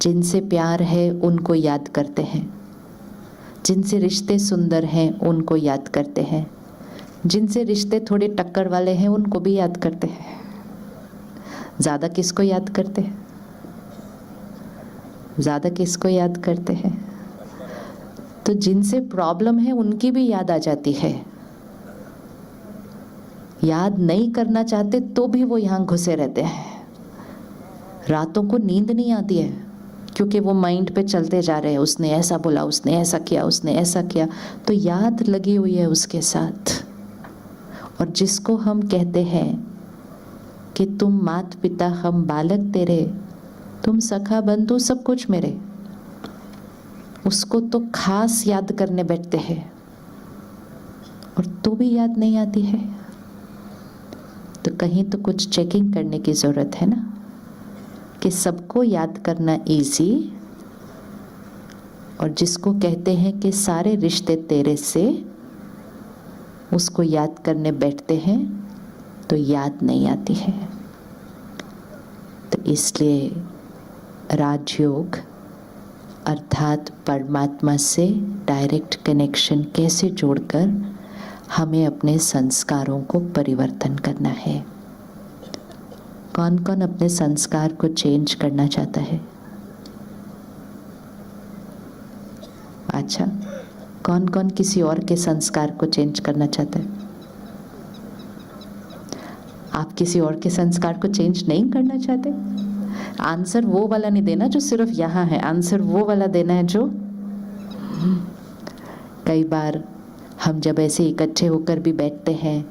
जिनसे प्यार है उनको याद करते हैं, जिनसे रिश्ते सुंदर हैं उनको याद करते हैं, जिनसे रिश्ते थोड़े टक्कर वाले हैं उनको भी याद करते हैं। ज़्यादा किसको याद करते हैं? ज़्यादा किसको याद करते हैं? तो जिनसे प्रॉब्लम है उनकी भी याद आ जाती है। याद नहीं करना चाहते तो भी वो यहाँ घुसे रहते हैं। रातों को नींद नहीं आती है क्योंकि वो माइंड पे चलते जा रहे हैं, उसने ऐसा बोला, उसने ऐसा किया, उसने ऐसा किया, तो याद लगी हुई है उसके साथ। और जिसको हम कहते हैं कि तुम मात पिता हम बालक तेरे, तुम सखा बंधु सब कुछ मेरे, उसको तो खास याद करने बैठते हैं और तो भी याद नहीं आती है। तो कहीं तो कुछ चेकिंग करने की ज़रूरत है ना, कि सबको याद करना इजी, और जिसको कहते हैं कि सारे रिश्ते तेरे से, उसको याद करने बैठते हैं तो याद नहीं आती है। तो इसलिए राजयोग अर्थात परमात्मा से डायरेक्ट कनेक्शन कैसे जोड़कर हमें अपने संस्कारों को परिवर्तन करना है। कौन कौन अपने संस्कार को चेंज करना चाहता है? अच्छा, कौन कौन किसी और के संस्कार को चेंज करना चाहता है? आप किसी और के संस्कार को चेंज नहीं करना चाहते? आंसर वो वाला नहीं देना जो सिर्फ यहाँ है, आंसर वो वाला देना है जो कई बार हम जब ऐसे इकट्ठे होकर भी बैठते हैं,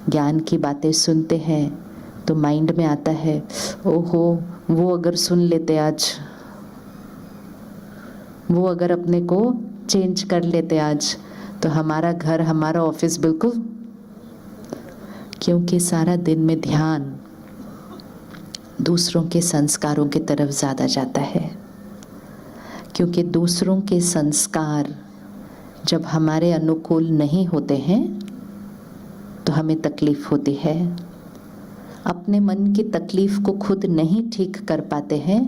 ज्ञान की बातें सुनते हैं, तो माइंड में आता है, ओहो वो अगर सुन लेते आज, वो अगर अपने को चेंज कर लेते आज, तो हमारा घर हमारा ऑफिस बिल्कुल, क्योंकि सारा दिन में ध्यान दूसरों के संस्कारों की तरफ ज़्यादा जाता है। क्योंकि दूसरों के संस्कार जब हमारे अनुकूल नहीं होते हैं तो हमें तकलीफ होती है। अपने मन की तकलीफ को खुद नहीं ठीक कर पाते हैं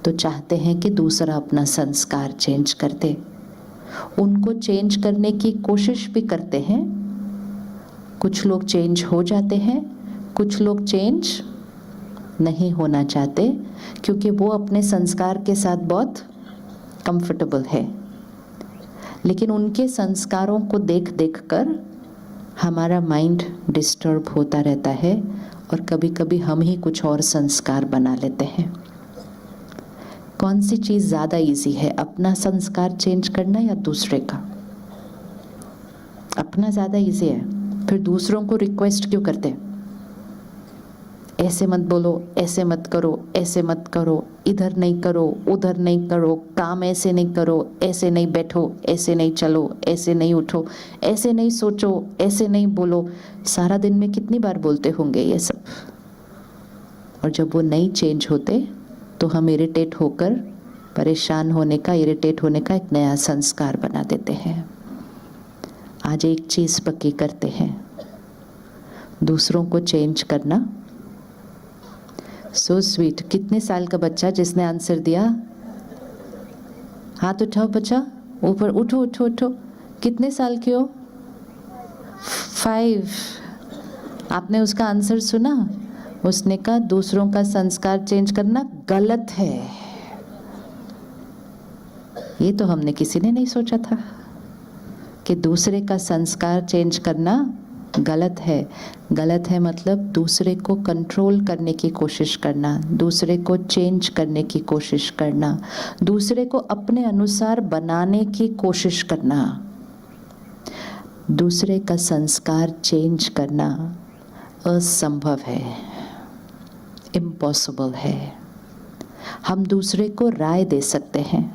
तो चाहते हैं कि दूसरा अपना संस्कार चेंज कर दे। उनको चेंज करने की कोशिश भी करते हैं। कुछ लोग चेंज हो जाते हैं, कुछ लोग चेंज नहीं होना चाहते क्योंकि वो अपने संस्कार के साथ बहुत कंफर्टेबल है। लेकिन उनके संस्कारों को देख देख कर हमारा माइंड डिस्टर्ब होता रहता है और कभी कभी हम ही कुछ और संस्कार बना लेते हैं। कौन सी चीज़ ज़्यादा इजी है, अपना संस्कार चेंज करना या दूसरे का? अपना ज़्यादा इजी है, फिर दूसरों को रिक्वेस्ट क्यों करते हैं? ऐसे मत बोलो, ऐसे मत करो, ऐसे मत करो, इधर नहीं करो, उधर नहीं करो, काम ऐसे नहीं करो, ऐसे नहीं बैठो, ऐसे नहीं चलो, ऐसे नहीं उठो, ऐसे नहीं सोचो, ऐसे नहीं बोलो। सारा दिन में कितनी बार बोलते होंगे ये सब। और जब वो नहीं चेंज होते तो हम इरिटेट होकर, परेशान होने का, इरिटेट होने का एक नया संस्कार बना देते हैं। आज एक चीज़ पक्की करते हैं, दूसरों को चेंज करना। So sweet. कितने साल का बच्चा जिसने आंसर दिया? हाथ उठाओ बच्चा, ऊपर उठो उठो उठो। कितने साल के हो? 5। आपने उसका आंसर सुना? उसने कहा दूसरों का संस्कार चेंज करना गलत है। ये तो हमने किसी ने नहीं सोचा था कि दूसरे का संस्कार चेंज करना गलत है। गलत है मतलब दूसरे को कंट्रोल करने की कोशिश करना, दूसरे को चेंज करने की कोशिश करना, दूसरे को अपने अनुसार बनाने की कोशिश करना। दूसरे का संस्कार चेंज करना असंभव है, इम्पॉसिबल है। हम दूसरे को राय दे सकते हैं,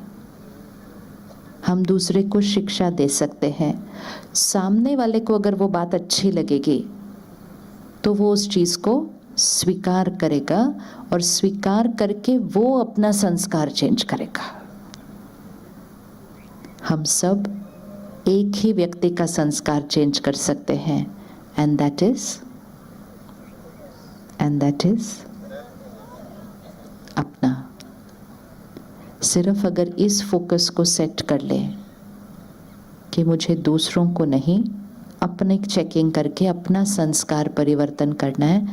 हम दूसरे को शिक्षा दे सकते हैं। सामने वाले को अगर वो बात अच्छी लगेगी तो वो उस चीज़ को स्वीकार करेगा और स्वीकार करके वो अपना संस्कार चेंज करेगा। हम सब एक ही व्यक्ति का संस्कार चेंज कर सकते हैं, एंड दैट इज अपना। सिर्फ अगर इस फोकस को सेट कर ले कि मुझे दूसरों को नहीं, अपने चेकिंग करके अपना संस्कार परिवर्तन करना है,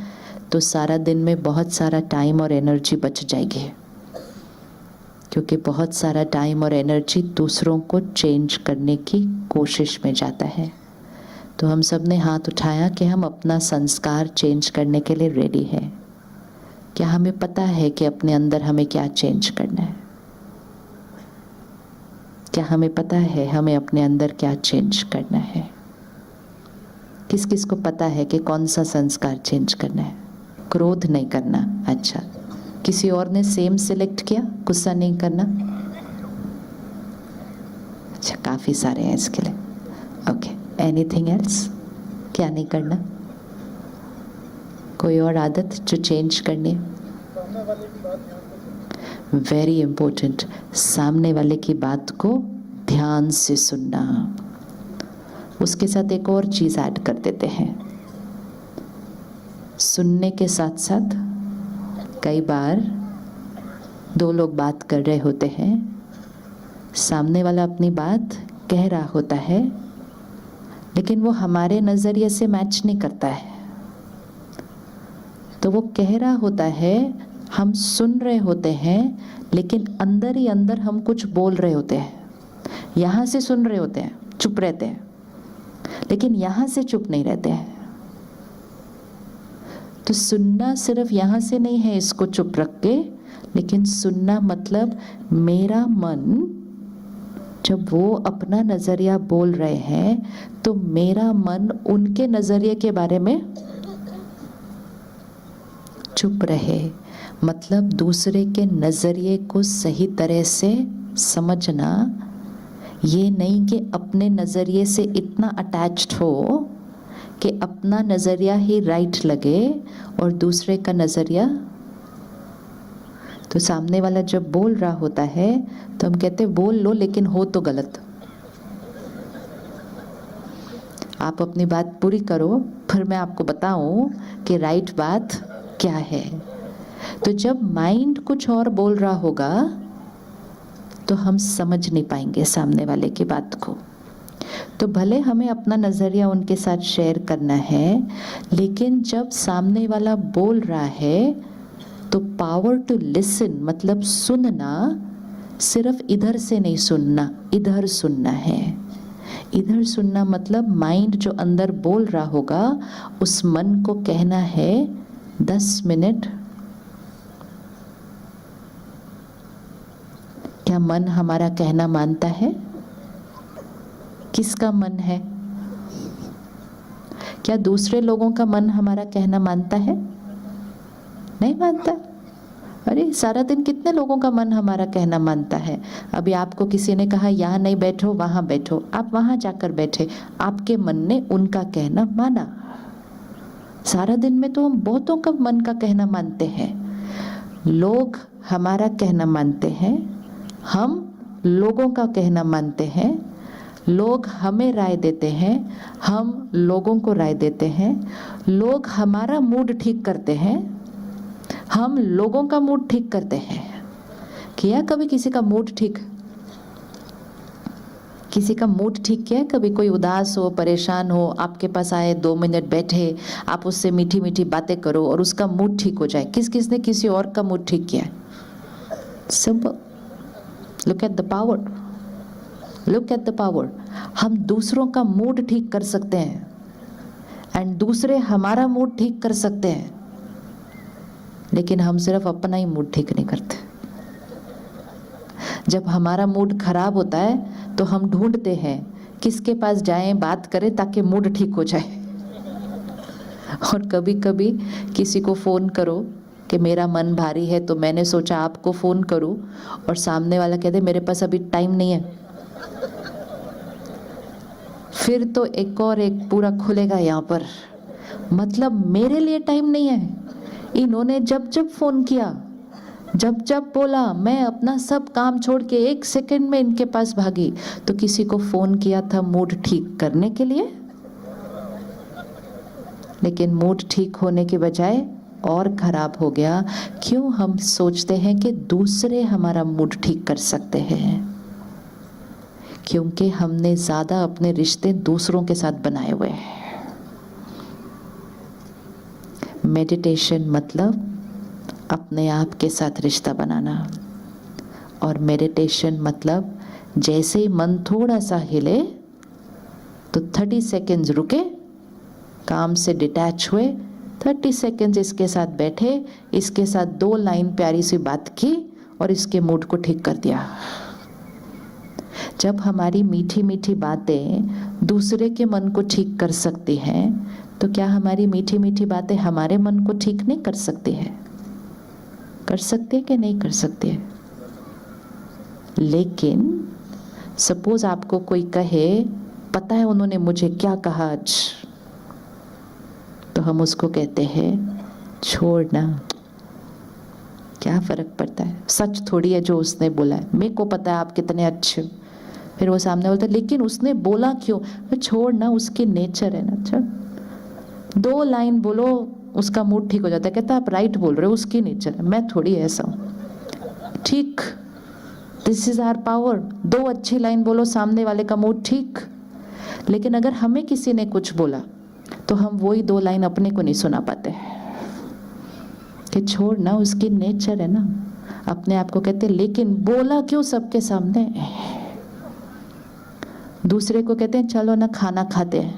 तो सारा दिन में बहुत सारा टाइम और एनर्जी बच जाएगी। क्योंकि बहुत सारा टाइम और एनर्जी दूसरों को चेंज करने की कोशिश में जाता है। तो हम सब ने हाथ उठाया कि हम अपना संस्कार चेंज करने के लिए रेडी हैं। क्या हमें पता है कि अपने अंदर हमें क्या चेंज करना है? क्या हमें पता है हमें अपने अंदर क्या चेंज करना है? किस किस को पता है कि कौन सा संस्कार चेंज करना है? क्रोध नहीं करना। अच्छा, किसी और ने सेम सिलेक्ट किया, गुस्सा नहीं करना। अच्छा, काफी सारे हैं इसके लिए। Okay, anything else? क्या नहीं करना? कोई और आदत जो चेंज करनी है? वेरी इंपॉर्टेंट, सामने वाले की बात को ध्यान से सुनना। उसके साथ एक और चीज ऐड कर देते हैं। सुनने के साथ साथ कई बार दो लोग बात कर रहे होते हैं, सामने वाला अपनी बात कह रहा होता है, लेकिन वो हमारे नजरिए से मैच नहीं करता है। तो वो कह रहा होता है, हम सुन रहे होते हैं, लेकिन अंदर ही अंदर हम कुछ बोल रहे होते हैं। यहाँ से सुन रहे होते हैं, चुप रहते हैं, लेकिन यहाँ से चुप नहीं रहते हैं। तो सुनना सिर्फ यहाँ से नहीं है इसको चुप रख के, लेकिन सुनना मतलब मेरा मन जब वो अपना नजरिया बोल रहे हैं तो मेरा मन उनके नजरिए के बारे में चुप रहे। मतलब दूसरे के नजरिए को सही तरह से समझना, ये नहीं कि अपने नजरिए से इतना अटैच्ड हो कि अपना नजरिया ही राइट लगे और दूसरे का नजरिया। तो सामने वाला जब बोल रहा होता है तो हम कहते हैं बोल लो, लेकिन हो तो गलत। आप अपनी बात पूरी करो, फिर मैं आपको बताऊं कि राइट बात क्या है। तो जब माइंड कुछ और बोल रहा होगा तो हम समझ नहीं पाएंगे सामने वाले की बात को। तो भले हमें अपना नजरिया उनके साथ शेयर करना है, लेकिन जब सामने वाला बोल रहा है तो पावर टू लिसन, मतलब सुनना, सिर्फ इधर से नहीं सुनना, इधर सुनना है। इधर सुनना मतलब माइंड जो अंदर बोल रहा होगा उस मन को कहना है 10 मिनट। क्या मन हमारा कहना मानता है? किसका मन है? क्या दूसरे लोगों का मन हमारा कहना मानता है? नहीं मानता। अरे सारा दिन कितने लोगों का मन हमारा कहना मानता है। अभी आपको किसी ने कहा यहाँ नहीं बैठो, वहां बैठो, आप वहां जाकर बैठे, आपके मन ने उनका कहना माना। सारा दिन में तो हम बहुतों का मन का कहना मानते हैं। लोग हमारा कहना मानते हैं, हम लोगों का कहना मानते हैं, लोग हमें राय देते हैं, हम लोगों को राय देते हैं, लोग हमारा मूड ठीक करते हैं, हम लोगों का मूड ठीक करते हैं। किया कभी किसी का मूड ठीक? किसी का मूड ठीक किया है कभी? कोई उदास हो, परेशान हो, आपके पास आए, 2 मिनट बैठे, आप उससे मीठी मीठी बातें करो और उसका मूड ठीक हो जाए। किस किस ने किसी और का मूड ठीक किया है? Simple. Look at the power, look at the power. हम दूसरों का मूड ठीक कर सकते हैं एंड दूसरे हमारा मूड ठीक कर सकते हैं, लेकिन हम सिर्फ अपना ही मूड ठीक नहीं करते। जब हमारा मूड खराब होता है तो हम ढूंढते हैं किसके पास जाएं, बात करें ताकि मूड ठीक हो जाए। और कभी कभी किसी को फोन करो कि मेरा मन भारी है, तो मैंने सोचा आपको फोन करूं, और सामने वाला कहते मेरे पास अभी टाइम नहीं है। फिर तो एक और एक पूरा खुलेगा यहाँ पर, मतलब मेरे लिए टाइम नहीं है। इन्होंने जब जब फोन किया, जब जब बोला, मैं अपना सब काम छोड़ के 1 सेकंड में इनके पास भागी। तो किसी को फोन किया था मूड ठीक करने के लिए, लेकिन मूड ठीक होने के बजाय और खराब हो गया। क्यों हम सोचते हैं कि दूसरे हमारा मूड ठीक कर सकते हैं? क्योंकि हमने ज़्यादा अपने रिश्ते दूसरों के साथ बनाए हुए हैं। मेडिटेशन मतलब अपने आप के साथ रिश्ता बनाना, और मेडिटेशन मतलब जैसे ही मन थोड़ा सा हिले तो 30 सेकेंड्स रुके, काम से डिटैच हुए, 30 सेकेंड्स इसके साथ बैठे, इसके साथ 2 लाइन प्यारी सी बात की और इसके मूड को ठीक कर दिया। जब हमारी मीठी मीठी बातें दूसरे के मन को ठीक कर सकती हैं, तो क्या हमारी मीठी मीठी बातें हमारे मन को ठीक नहीं कर सकती है? कर सकती है कि नहीं कर सकती है? लेकिन सपोज आपको कोई कहे, पता है उन्होंने मुझे क्या कहा आज, तो हम उसको कहते हैं छोड़ ना, क्या फर्क पड़ता है, सच थोड़ी है जो उसने बोला है, मेरे को पता है आप कितने अच्छे हो। फिर वो सामने बोलता है लेकिन उसने बोला क्यों? छोड़ ना, उसकी नेचर है ना। अच्छा, 2 लाइन बोलो उसका मूड ठीक हो जाता है, कहता है आप राइट बोल रहे हो, उसकी नेचर है, मैं थोड़ी ऐसा हूँ। ठीक, दिस इज आवर पावर। 2 अच्छी लाइन बोलो, सामने वाले का मूड ठीक। लेकिन अगर हमें किसी ने कुछ बोला तो हम वही 2 लाइन अपने को नहीं सुना पाते कि छोड़ ना, उसकी नेचर है ना। अपने आप को कहते लेकिन बोला क्यों सबके सामने? दूसरे को कहते हैं चलो ना खाना खाते हैं,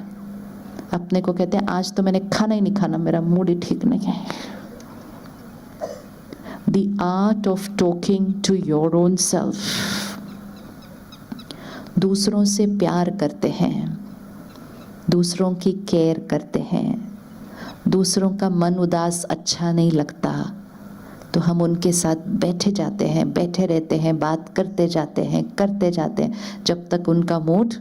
अपने को कहते हैं आज तो मैंने खाना ही नहीं खाना, मेरा मूड ही ठीक नहीं है। The art of talking to your own self. दूसरों से प्यार करते हैं, दूसरों की केयर करते हैं, दूसरों का मन उदास अच्छा नहीं लगता तो हम उनके साथ बैठे जाते हैं, बैठे रहते हैं, बात करते जाते हैं, करते जाते हैं जब तक उनका मूड।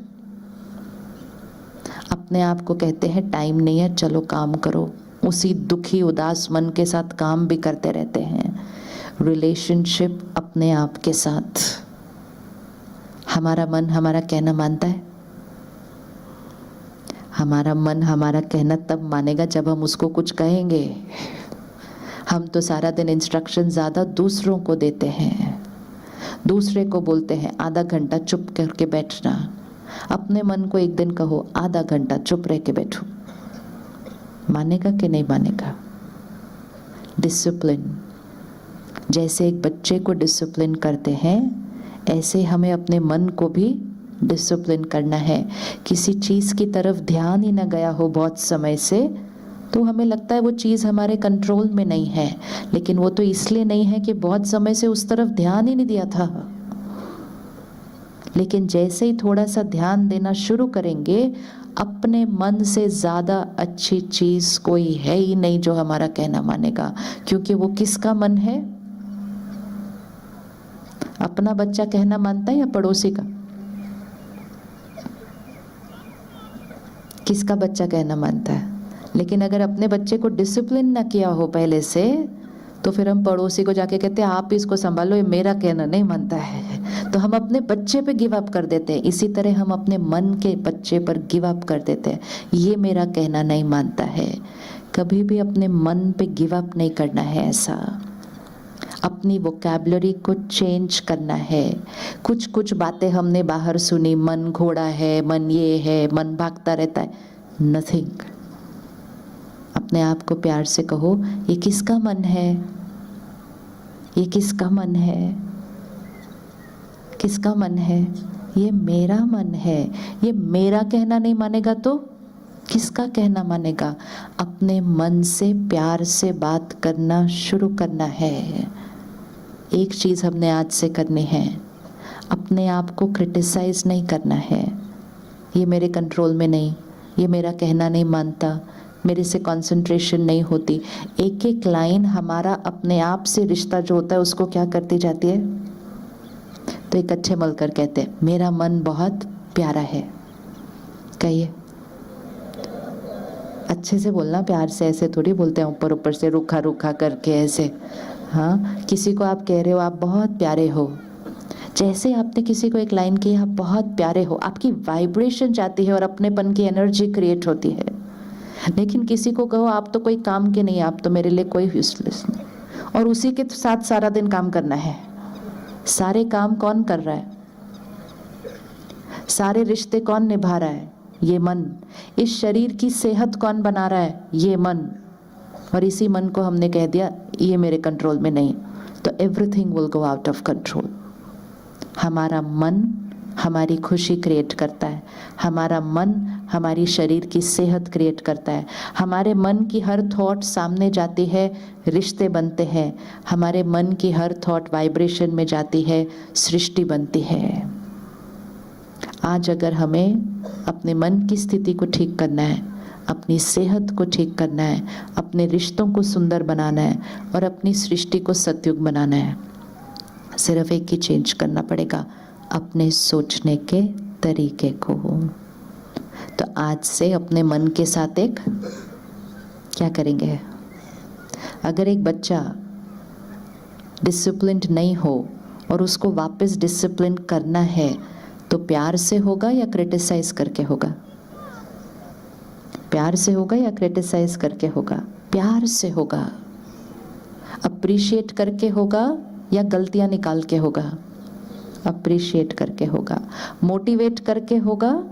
अपने आप को कहते हैं टाइम नहीं है, चलो काम करो, उसी दुखी उदास मन के साथ काम भी करते रहते हैं। रिलेशनशिप अपने आप के साथ। हमारा मन हमारा कहना मानता है? हमारा मन हमारा कहना तब मानेगा जब हम उसको कुछ कहेंगे। हम तो सारा दिन इंस्ट्रक्शन ज़्यादा दूसरों को देते हैं, दूसरे को बोलते हैं आधा घंटा चुप करके बैठना। अपने मन को एक दिन कहो आधा घंटा चुप रह के बैठो, मानेगा कि नहीं मानेगा? डिसिप्लिन, जैसे एक बच्चे को डिसिप्लिन करते हैं, ऐसे हमें अपने मन को भी डिसिप्लिन करना है। किसी चीज़ की तरफ ध्यान ही ना गया हो बहुत समय से, तो हमें लगता है वो चीज़ हमारे कंट्रोल में नहीं है, लेकिन वो तो इसलिए नहीं है कि बहुत समय से उस तरफ ध्यान ही नहीं दिया था। लेकिन जैसे ही थोड़ा सा ध्यान देना शुरू करेंगे, अपने मन से ज़्यादा अच्छी चीज़ कोई है ही नहीं जो हमारा कहना मानेगा। क्योंकि वो किसका मन है? अपना बच्चा कहना मानता है या पड़ोसी का? किसका बच्चा कहना मानता है? लेकिन अगर अपने बच्चे को डिसिप्लिन ना किया हो पहले से, तो फिर हम पड़ोसी को जाके कहते हैं आप इसको संभालो, ये मेरा कहना नहीं मानता है। तो हम अपने बच्चे पे गिव अप कर देते हैं। इसी तरह हम अपने मन के बच्चे पर गिव अप कर देते हैं, ये मेरा कहना नहीं मानता है। कभी भी अपने मन पे गिव अप नहीं करना है। ऐसा अपनी वोकैबुलरी को चेंज करना है। कुछ कुछ बातें हमने बाहर सुनी, मन घोड़ा है, मन ये है, मन भागता रहता है, नथिंग। अपने आप को प्यार से कहो ये किसका मन है? ये किसका मन है? किसका मन है? ये मेरा मन है। ये मेरा कहना नहीं मानेगा तो किसका कहना मानेगा? अपने मन से प्यार से बात करना शुरू करना है। एक चीज़ हमने आज से करनी है, अपने आप को क्रिटिसाइज नहीं करना है। ये मेरे कंट्रोल में नहीं, ये मेरा कहना नहीं मानता, मेरे से कंसंट्रेशन नहीं होती। एक एक लाइन हमारा अपने आप से रिश्ता जो होता है उसको क्या करती जाती है? तो एक अच्छे मलकर कहते हैं मेरा मन बहुत प्यारा है। कहिए, अच्छे से बोलना, प्यार से। ऐसे थोड़ी बोलते हैं ऊपर ऊपर से रूखा रूखा करके ऐसे। हाँ, किसी को आप कह रहे हो आप बहुत प्यारे हो, जैसे आपने किसी को एक लाइन की आप बहुत प्यारे हो, आपकी वाइब्रेशन जाती है और अपनेपन की एनर्जी क्रिएट होती है। लेकिन किसी को कहो आप तो कोई काम के नहीं, आप तो मेरे लिए कोई यूजलेस नहीं, और उसी के साथ सारा दिन काम करना है। सारे काम कौन कर रहा है? सारे रिश्ते कौन निभा रहा है? ये मन। इस शरीर की सेहत कौन बना रहा है? ये मन। और इसी मन को हमने कह दिया ये मेरे कंट्रोल में नहीं, तो everything will go out of control. हमारा मन हमारी खुशी क्रिएट करता है, हमारा मन हमारी शरीर की सेहत क्रिएट करता है, हमारे मन की हर थॉट सामने जाती है, रिश्ते बनते हैं, हमारे मन की हर थॉट वाइब्रेशन में जाती है, सृष्टि बनती है। आज अगर हमें अपने मन की स्थिति को ठीक करना है, अपनी सेहत को ठीक करना है, अपने रिश्तों को सुंदर बनाना है और अपनी सृष्टि को सतयुग बनाना है, सिर्फ एक ही चेंज करना पड़ेगा, अपने सोचने के तरीके को। तो आज से अपने मन के साथ एक क्या करेंगे? अगर एक बच्चा डिसिप्लिन्ड नहीं हो और उसको वापस डिसिप्लिन करना है तो प्यार से होगा या क्रिटिसाइज करके होगा? प्यार से होगा या क्रिटिसाइज करके होगा? प्यार से होगा। अप्रिशिएट करके होगा या गलतियां निकाल के होगा? अप्रिशिएट करके होगा। मोटिवेट करके होगा।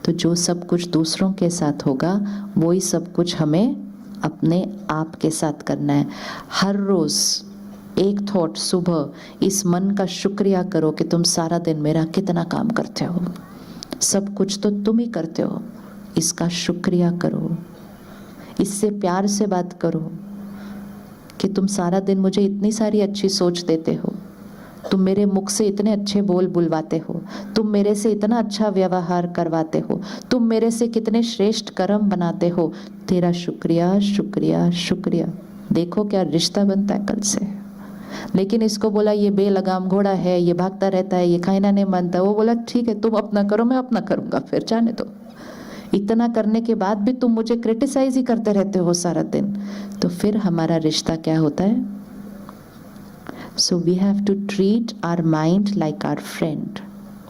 तो जो सब कुछ दूसरों के साथ होगा वही सब कुछ हमें अपने आप के साथ करना है। हर रोज एक थॉट सुबह इस मन का शुक्रिया करो कि तुम सारा दिन मेरा कितना काम करते हो, सब कुछ तो तुम ही करते हो, इसका शुक्रिया करो। इससे प्यार से बात करो कि तुम सारा दिन मुझे इतनी सारी अच्छी सोच देते हो, तुम मेरे मुख से इतने अच्छे बोल बुलवाते हो, तुम मेरे से इतना अच्छा व्यवहार करवाते हो, तुम मेरे से कितने श्रेष्ठ कर्म बनाते हो, तेरा शुक्रिया शुक्रिया शुक्रिया। देखो क्या रिश्ता बनता है कल से। लेकिन इसको बोला ये बेलगाम घोड़ा है, ये भागता रहता है, ये खाना नहीं मानता, वो बोला ठीक है तुम अपना करो मैं अपना करूंगा, फिर जाने दो। इतना करने के बाद भी तुम मुझे क्रिटिसाइज ही करते रहते हो सारा दिन, तो फिर हमारा रिश्ता क्या होता है? So we have to treat our mind like our friend.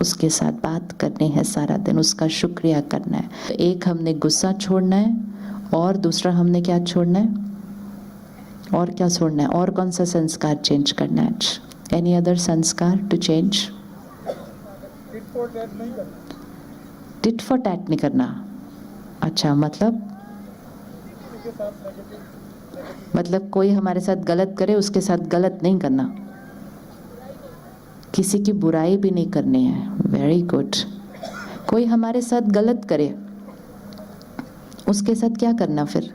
उसके साथ बात करनी है सारा दिन, उसका शुक्रिया करना है। तो एक हमने गुस्सा छोड़ना है और दूसरा हमने क्या छोड़ना है? और क्या छोड़ना है? और कौन सा संस्कार चेंज करना है? एनी अदर संस्कार to change? Tit for tat नहीं करना। अच्छा, मतलब कोई हमारे साथ गलत करे उसके साथ गलत नहीं करना, किसी की बुराई भी नहीं करनी है। Very good. कोई हमारे साथ गलत करे उसके साथ क्या करना? फिर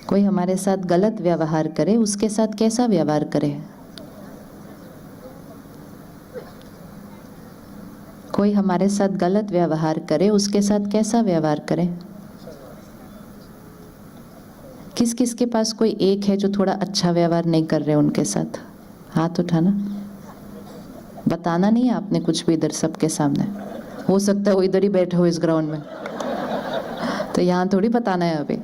कोई हमारे साथ गलत व्यवहार करे उसके साथ कैसा व्यवहार करे? कोई हमारे साथ गलत व्यवहार करे उसके साथ कैसा व्यवहार करे? किस किस के पास कोई एक है जो थोड़ा अच्छा व्यवहार नहीं कर रहे उनके साथ? हाथ उठाना। बताना नहीं है आपने कुछ भी इधर सबके सामने। हो सकता है वो इधर ही बैठे हो इस ग्राउंड में, तो यहाँ थोड़ी बताना है अभी।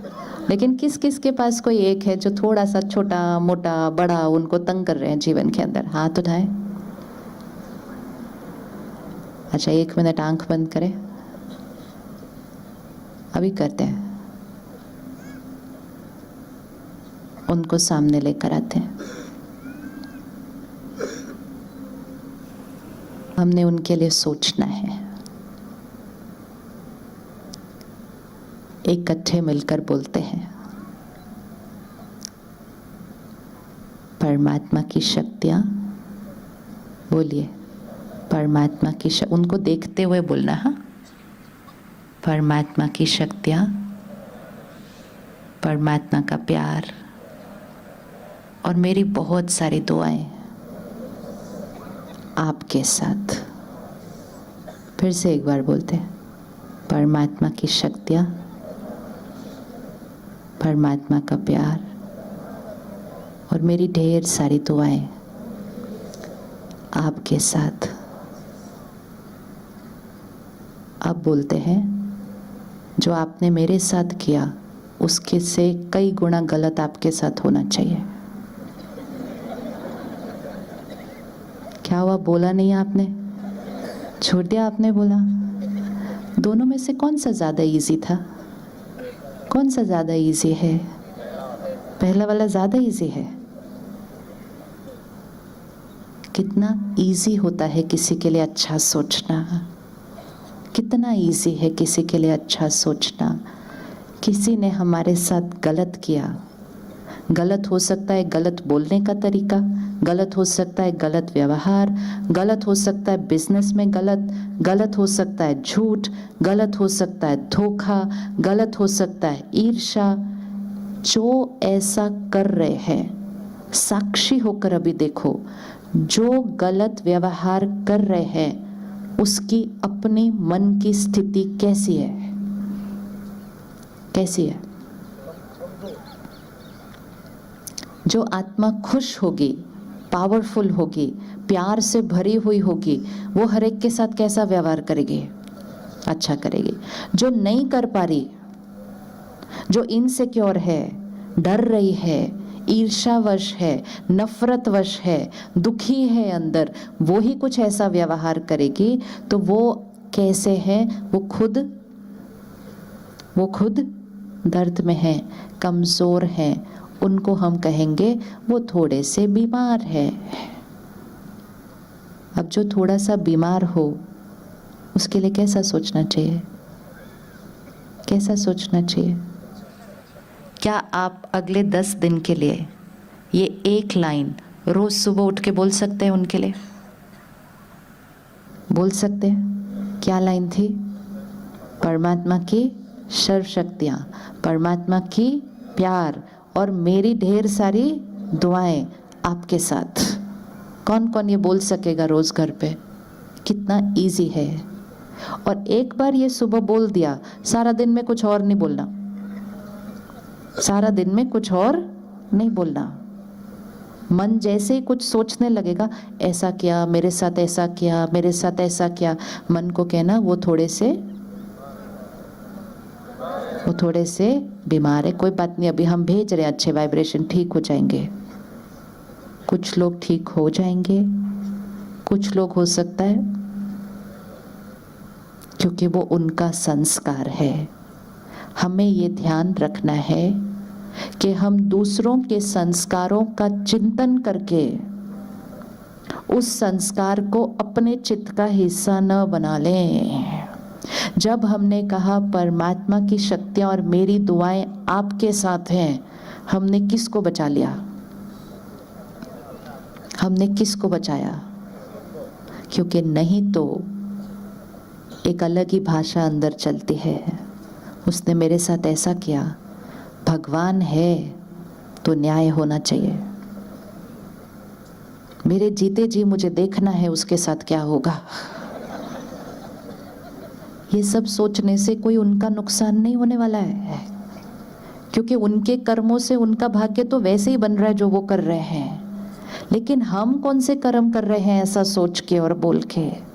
लेकिन किस किस के पास कोई एक है जो थोड़ा सा छोटा मोटा बड़ा उनको तंग कर रहे हैं जीवन के अंदर? हाथ उठाएं। अच्छा, 1 मिनट आंख बंद करें, अभी करते हैं। उनको सामने लेकर आते हैं। हमने उनके लिए सोचना है। इकट्ठे मिलकर बोलते हैं, परमात्मा की शक्तियां, बोलिए परमात्मा की उनको देखते हुए बोलना। हाँ, परमात्मा की शक्तियां, परमात्मा का प्यार और मेरी बहुत सारी दुआएं आपके साथ। फिर से एक बार बोलते हैं, परमात्मा की शक्तियां, परमात्मा का प्यार और मेरी ढेर सारी दुआएं आपके साथ। अब बोलते हैं, जो आपने मेरे साथ किया उसके से कई गुना गलत आपके साथ होना चाहिए। क्या हुआ? बोला नहीं आपने? छोड़ दिया आपने बोला। दोनों में से कौन सा ज़्यादा इजी था? कौन सा ज़्यादा इजी है? पहला वाला ज़्यादा इजी है। कितना इजी होता है किसी के लिए अच्छा सोचना, कितना इजी है किसी के लिए अच्छा सोचना। किसी ने हमारे साथ गलत किया, गलत हो सकता है गलत बोलने का तरीका, गलत हो सकता है गलत व्यवहार, गलत हो सकता है बिजनेस में गलत हो सकता है झूठ, गलत हो सकता है धोखा, गलत हो सकता है ईर्ष्या। जो ऐसा कर रहे हैं, साक्षी होकर अभी देखो, जो गलत व्यवहार कर रहे हैं उसकी अपनी मन की स्थिति कैसी है? कैसी है? जो आत्मा खुश होगी, पावरफुल होगी, प्यार से भरी हुई होगी, वो हर एक के साथ कैसा व्यवहार करेगी? अच्छा करेगी। जो नहीं कर पा रही, जो इनसिक्योर है, डर रही है, ईर्ष्यावश है, नफरतवश है, दुखी है अंदर, वो ही कुछ ऐसा व्यवहार करेगी। तो वो कैसे है? वो खुद दर्द में है, कमज़ोर है। उनको हम कहेंगे वो थोड़े से बीमार है। अब जो थोड़ा सा बीमार हो उसके लिए कैसा सोचना चाहिए? कैसा सोचना चाहिए? क्या आप अगले 10 दिन के लिए ये एक लाइन रोज सुबह उठ के बोल सकते हैं उनके लिए? बोल सकते हैं? क्या लाइन थी? परमात्मा की सर्वशक्तियाँ, परमात्मा की प्यार और मेरी ढेर सारी दुआएं आपके साथ। कौन कौन ये बोल सकेगा रोज घर पे? कितना इजी है। और एक बार ये सुबह बोल दिया, सारा दिन में कुछ और नहीं बोलना, सारा दिन में कुछ और नहीं बोलना। मन जैसे ही कुछ सोचने लगेगा, ऐसा किया मेरे साथ, ऐसा किया मेरे साथ, ऐसा किया, मन को कहना वो थोड़े से बीमार है। कोई बात नहीं, अभी हम भेज रहे हैं अच्छे वाइब्रेशन, ठीक हो जाएंगे। कुछ लोग ठीक हो जाएंगे, कुछ लोग हो सकता है, क्योंकि वो उनका संस्कार है। हमें ये ध्यान रखना है कि हम दूसरों के संस्कारों का चिंतन करके उस संस्कार को अपने चित्त का हिस्सा न बना लें। जब हमने कहा परमात्मा की शक्तियाँ और मेरी दुआएं आपके साथ हैं, हमने किसको बचा लिया? हमने किसको बचाया? क्योंकि नहीं तो एक अलग ही भाषा अंदर चलती है। उसने मेरे साथ ऐसा किया, भगवान है तो न्याय होना चाहिए। मेरे जीते जी मुझे देखना है उसके साथ क्या होगा। ये सब सोचने से कोई उनका नुकसान नहीं होने वाला है, क्योंकि उनके कर्मों से उनका भाग्य तो वैसे ही बन रहा है जो वो कर रहे हैं। लेकिन हम कौन से कर्म कर रहे हैं ऐसा सोच के और बोल के?